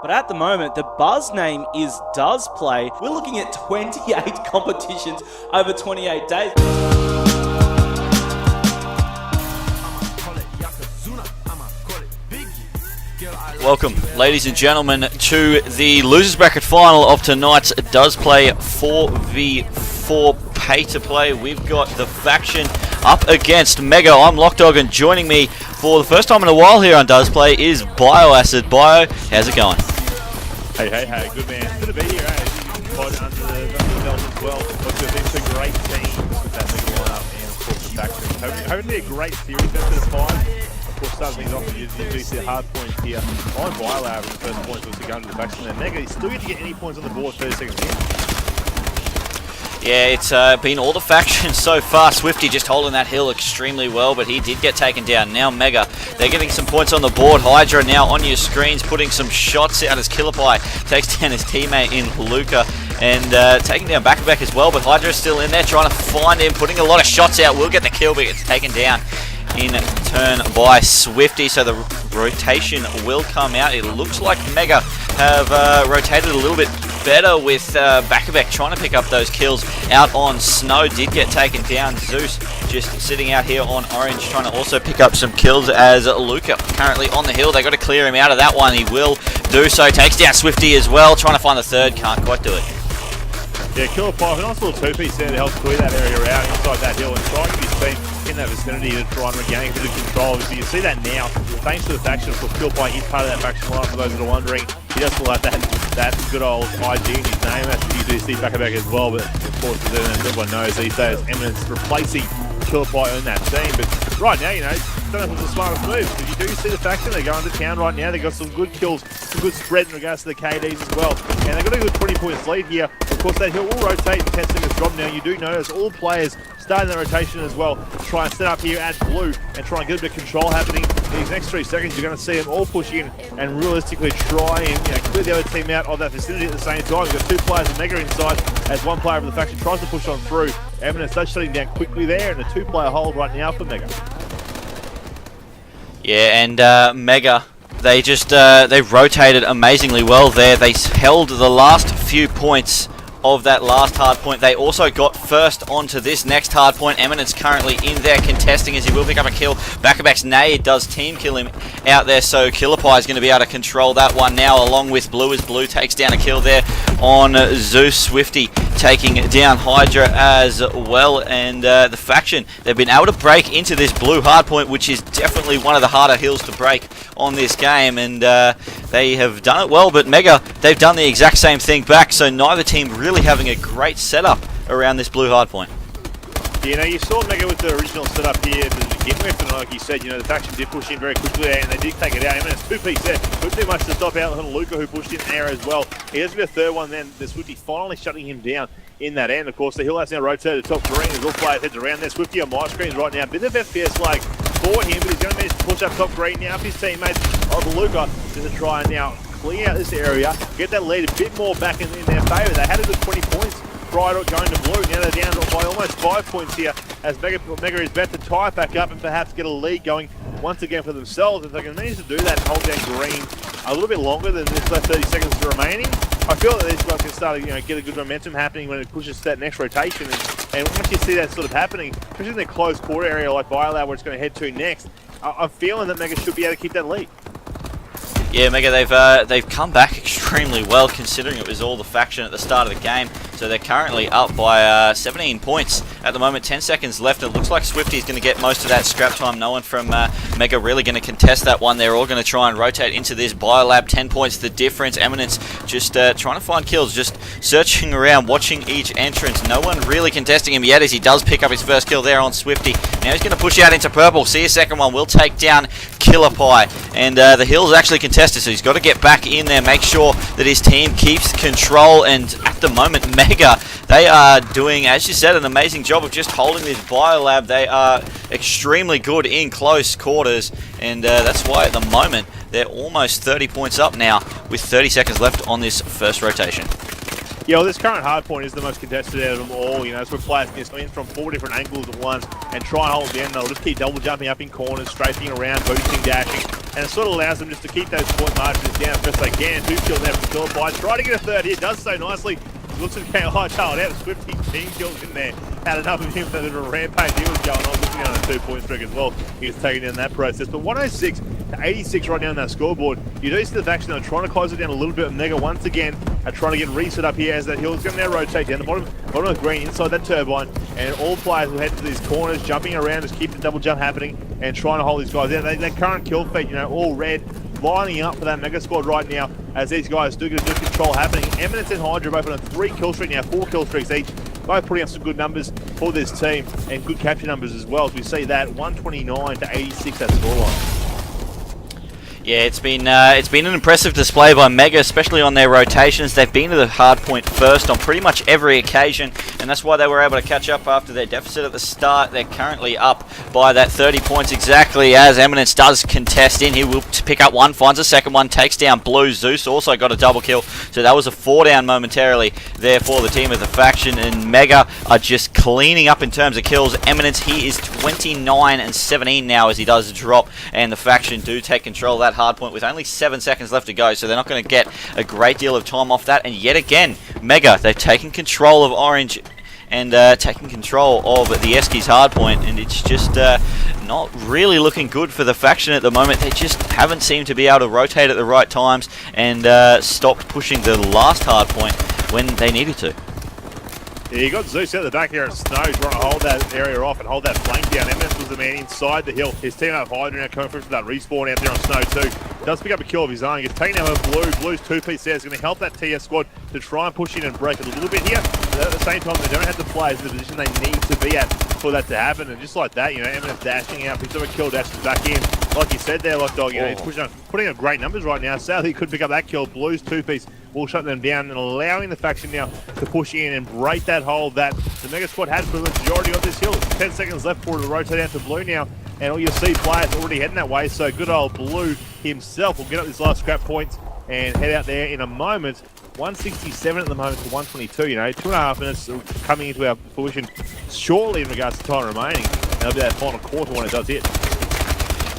But at the moment, the buzz name is Does Play. We're looking at 28 competitions over 28 days. Welcome, ladies and gentlemen, to the losers bracket final of tonight's Does Play 4v4 pay-to-play. We've got the faction up against Mega. I'm Lockdog, and joining me for the first time in a while here on Does Play is Bioacid. Bio, how's it going? Hey, good man. Good to be here, eh? Pod under the belt as well. Look, there's a great team with that big lineup and of course the faction. Hoping to be a great series, best of 5. Of course, starting things off, you do see the Hardpoint here on Biolab in the first points was to go into the faction. And Mega, he's still going to get any points on the board 30 seconds in. Yeah, it's been all the factions so far. Swifty just holding that hill extremely well, but he did get taken down. Now Mega, they're getting some points on the board. Hydra now on your screens, putting some shots out as Killerpie takes down his teammate in Luca, and taking down Back as well, but Hydra's still in there trying to find him, putting a lot of shots out. Will get the kill, but gets taken down in turn by Swifty, so the rotation will come out. It looks like Mega have rotated a little bit better with Back trying to pick up those kills out on Snow. Did get taken down. Zeus just sitting out here on Orange trying to also pick up some kills as Luca currently on the hill. They got to clear him out of that one. He will do so. Takes down Swifty as well, trying to find the third. Can't quite do it. Yeah, Killerpie, a nice little 2-piece there to help clear that area out inside that hill and try and get his team in that vicinity to try and regain a bit of control. So you see that now, thanks to the faction. Of course, Killerpie is part of that faction lineup, for those that are wondering. He does still have that good old IG in his name. That's what you do see back as well, but of course, as everyone knows these days, Eminence replacing Killerpie in that team. But right now, you know, don't know if it's the smartest move, because you do see the faction, they're going to town right now. They've got some good kills, some good spread in regards to the KDs as well. And they've got a good 20-point lead here. Of course, that hill will rotate in 10 seconds drop now. You do notice all players starting that rotation as well to try and set up here at blue and try and get a bit of control happening. In these next 3 seconds, you're going to see them all push in and realistically try and clear the other team out of that vicinity at the same time. We've got 2 players of Mega inside as 1 player of the faction tries to push on through. Eminence does shutting down quickly there, and a 2-player hold right now for Mega. Yeah, and Mega, they just they rotated amazingly well there. They held the last few points of that last hard point. They also got first onto this next hard point. Eminence currently in there contesting as he will pick up a kill. Back's nade does team kill him out there, so Killerpie is going to be able to control that one now along with Blue, as Blue takes down a kill there on Zeus. Swifty taking down Hydra as well, and the faction, they've been able to break into this blue hard point, which is definitely one of the harder hills to break on this game, and they have done it well. But Mega, they've done the exact same thing back, so neither team really having a great setup around this blue hardpoint. You know, you saw Mega with the original setup here to begin with, and like you said, you know, the faction did push in very quickly there, and they did take it out. I mean, it's 2-piece there, but too much to stop out little Luca, who pushed in there as well. He has to be a third one then. The Swifty finally shutting him down in that end. Of course, the hill has now rotated to top green as all players heads around there. Swifty on my screens right now. Bit of FPS lag for him, but he's going to manage to push up top green now. If his teammates of Luca going to try and now clear out this area, get that lead a bit more back in their favour. They had a good 20 points prior to going to blue. Now they're down by almost 5 points here as Mega is about to tie it back up and perhaps get a lead going once again for themselves. If they can manage to do that and hold down green a little bit longer than this last 30 seconds remaining, I feel that these guys can start to get a good momentum happening when it pushes to that next rotation. And once you see that sort of happening, especially in the close quarter area like Biolab where it's going to head to next, I'm feeling that Mega should be able to keep that lead. Yeah, Mega, they've come back extremely well considering it was all the faction at the start of the game. So they're currently up by 17 points at the moment, 10 seconds left. It looks like Swifty's going to get most of that scrap time. No one from Mega really going to contest that one. They're all going to try and rotate into this Biolab. 10 points the difference. Eminence just trying to find kills, just searching around, watching each entrance. No one really contesting him yet as he does pick up his first kill there on Swifty. Now he's going to push out into purple. See a second one. Will take down Killerpie. And the hill's actually contested, so he's got to get back in there, make sure that his team keeps control. And at the moment, Mega, they are doing, as you said, an amazing job of just holding this Biolab. They are extremely good in close quarters, and that's why at the moment they're almost 30 points up now with 30 seconds left on this first rotation. Yeah, well, this current hardpoint is the most contested out of them all. You know, it's where players can come in from 4 different angles at once and try and hold the end. They'll just keep double jumping up in corners, strafing around, boosting, dashing, and it sort of allows them just to keep those point margins down as best they can. 2 kills there from Philippine, trying to get a third here, does so nicely. Looks at Kale Hightail out, Swifty 10 kills in there. Had enough of him for the rampage he was going on, looking on a 2-point streak as well. He was taking down that process. But 106 to 86 right now on that scoreboard. You do see the faction that are trying to close it down a little bit. Mega once again are trying to get reset up here as that hill is going to now rotate down the bottom of the green inside that turbine. And all players will head to these corners, jumping around, just keep the double jump happening and trying to hold these guys out. That current kill feed, you know, all red, lining up for that Mega squad right now as these guys do get a good control happening. Eminence and Hydra both on a 3 kill streak now, 4 kill streaks each. Both putting up some good numbers for this team and good capture numbers as well. As we see that 129 to 86 that scoreline. Yeah, it's been an impressive display by Mega, especially on their rotations. They've been to the hard point first on pretty much every occasion, and that's why they were able to catch up after their deficit at the start. They're currently up by that 30 points exactly as Eminence does contest in. He will pick up one, finds a second one, takes down Blue. Zeus also got a double kill, so that was a 4 down momentarily there for the team of the faction, and Mega are just cleaning up in terms of kills. Eminence, he is 29 and 17 now as he does drop, and the faction do take control of that hard point with only 7 seconds left to go, so they're not going to get a great deal of time off that. And yet again, Mega, they've taken control of Orange and taking control of the Eskies hardpoint, and it's just not really looking good for the faction at the moment. They just haven't seemed to be able to rotate at the right times and stopped pushing the last hardpoint when they needed to. Yeah, you got Zeus out the back here at Snow trying to hold that area off and hold that flank down. Eminence was the man inside the hill. His team up Hydra now coming through for that respawn out there on Snow too. Does pick up a kill of his own. Gets taken out with Blue. Blue's 2-piece there is going to help that TS squad to try and push in and break it a little bit here. But at the same time, they don't have the players in the position they need to be at for that to happen. And just like that, you know, Eminence dashing out, picks up a kill, dashes back in. Like you said there, Lockdog, you know, he's putting up great numbers right now. Sadly, he could pick up that kill. Blue's 2-piece will shut them down and allowing the faction now to push in and break that hold that the Mega squad had for the majority of this hill. 10 seconds left for it to rotate out to Blue now, and all you'll see players already heading that way. So good old Blue himself will get up this last scrap point and head out there in a moment. 167 at the moment to 122, you know, 2.5 minutes coming into our fruition shortly in regards to time remaining. And that'll be that final quarter when it does hit.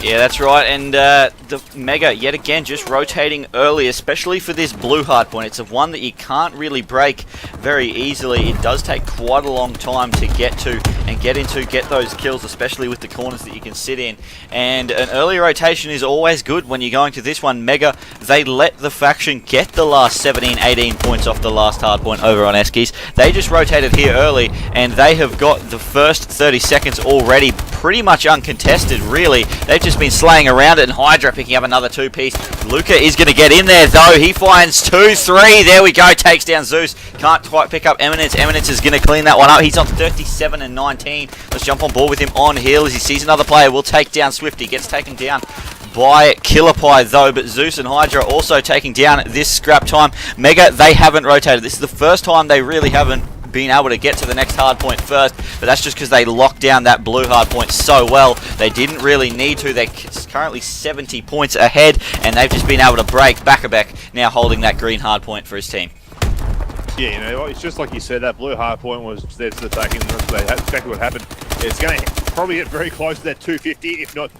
Yeah, that's right, and the Mega, yet again, just rotating early, especially for this blue hardpoint. It's one that you can't really break very easily. It does take quite a long time to get to and get those kills, especially with the corners that you can sit in. And an early rotation is always good when you're going to this one. Mega, they let the faction get the last 17, 18 points off the last hardpoint over on Eskies. They just rotated here early, and they have got the first 30 seconds already pretty much uncontested, really. They've just been slaying around it, and Hydra picking up another 2-piece. Luca is going to get in there, though. He finds 2-3. There we go. Takes down Zeus. Can't quite pick up Eminence. Eminence is going to clean that one up. He's on 37 and 19. Let's jump on board with him on hill as he sees another player. Will take down Swifty. Gets taken down by Killer Pie, though, but Zeus and Hydra also taking down this scrap time. Mega, they haven't rotated. This is the first time they really haven't been able to get to the next hard point first, but that's just because they locked down that blue hard point so well. They didn't really need to. They're currently 70 points ahead, and they've just been able to break back now holding that green hard point for his team. Yeah, you know, it's just like you said, that blue hard point was there to the back end. That's exactly what happened. It's going to probably get very close to that 250, if not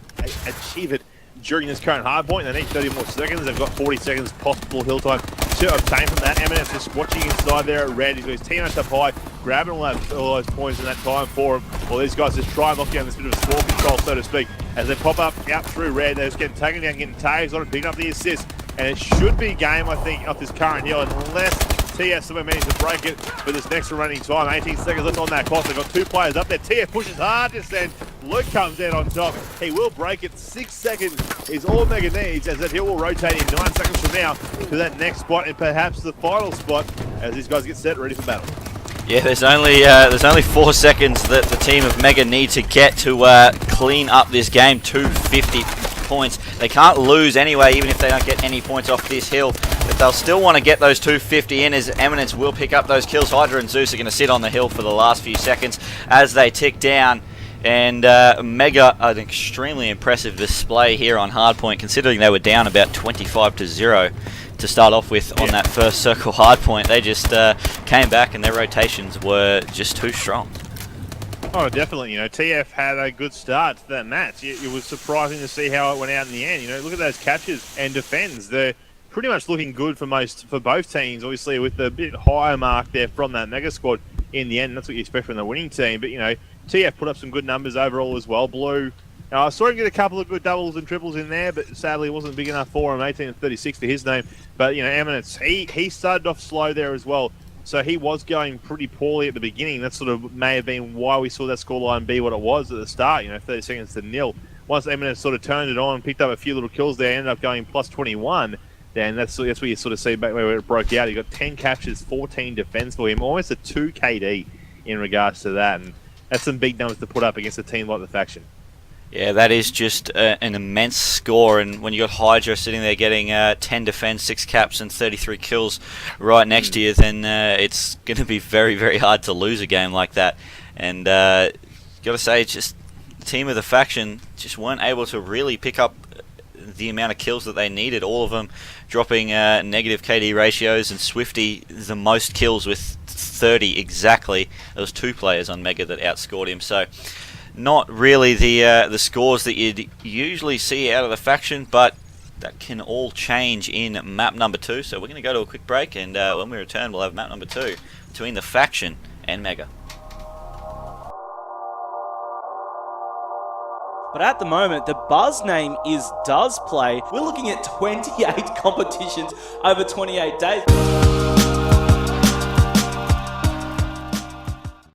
achieve it during this current hard point. They need 30 more seconds. They've got 40 seconds possible hill time to obtain from that. Eminence just watching inside there at red. He's got his teammates up high, grabbing all those points in that time for him. Well, these guys just try and lock down this bit of score control, so to speak, as they pop up out through red. They're just getting taken down, getting tags on it, picking up the assist. And it should be game, I think, off this current hill, unless TF somehow managed to break it for this next remaining time. 18 seconds left on that clock. They've got 2 players up there. TF pushes hard just then. Luke comes in on top. He will break it. 6 seconds is all Mega needs, as that hill will rotate in 9 seconds from now to that next spot and perhaps the final spot as these guys get set ready for battle. Yeah, there's only 4 seconds that the team of Mega need to get to clean up this game. 250 points. They can't lose anyway, even if they don't get any points off this hill. But they'll still want to get those 250 in, as Eminence will pick up those kills. Hydra and Zeus are going to sit on the hill for the last few seconds as they tick down. And Mega, an extremely impressive display here on Hardpoint, considering they were down about 25-0 to start off with on that first circle Hardpoint. They just came back, and their rotations were just too strong. Oh, definitely. You know, TF had a good start to that match. It was surprising to see how it went out in the end. You know, look at those captures and defends. They're pretty much looking good for both teams. Obviously, with the bit higher mark there from that mega squad in the end. That's what you expect from the winning team. But, you know, TF put up some good numbers overall as well. Blue, I saw him get a couple of good doubles and triples in there, but sadly it wasn't big enough for him. 18 and 36 to his name. But, you know, Eminence, he started off slow there as well. So he was going pretty poorly at the beginning. That sort of may have been why we saw that scoreline be what it was at the start, you know, 30 seconds to nil. Once Eminence sort of turned it on, picked up a few little kills there, ended up going plus 21, then that's where you sort of see back where it broke out. He got 10 captures, 14 defense for him, almost a 2 KD in regards to that. And that's some big numbers to put up against a team like the Faction. Yeah, that is just an immense score, and when you got Hydra sitting there getting 10 defense, 6 caps, and 33 kills right next to you, then it's going to be very, very hard to lose a game like that. And got to say, just the team of the Faction just weren't able to really pick up the amount of kills that they needed. All of them dropping negative KD ratios, and Swifty the most kills with 30 exactly. There was 2 players on Mega that outscored him. So not really the scores that you'd usually see out of the Faction, but that can all change in map number 2. So we're going to go to a quick break, and when we return, we'll have map number 2 between the Faction and Mega. But at the moment, the buzz name is Does Play. We're looking at 28 competitions over 28 days.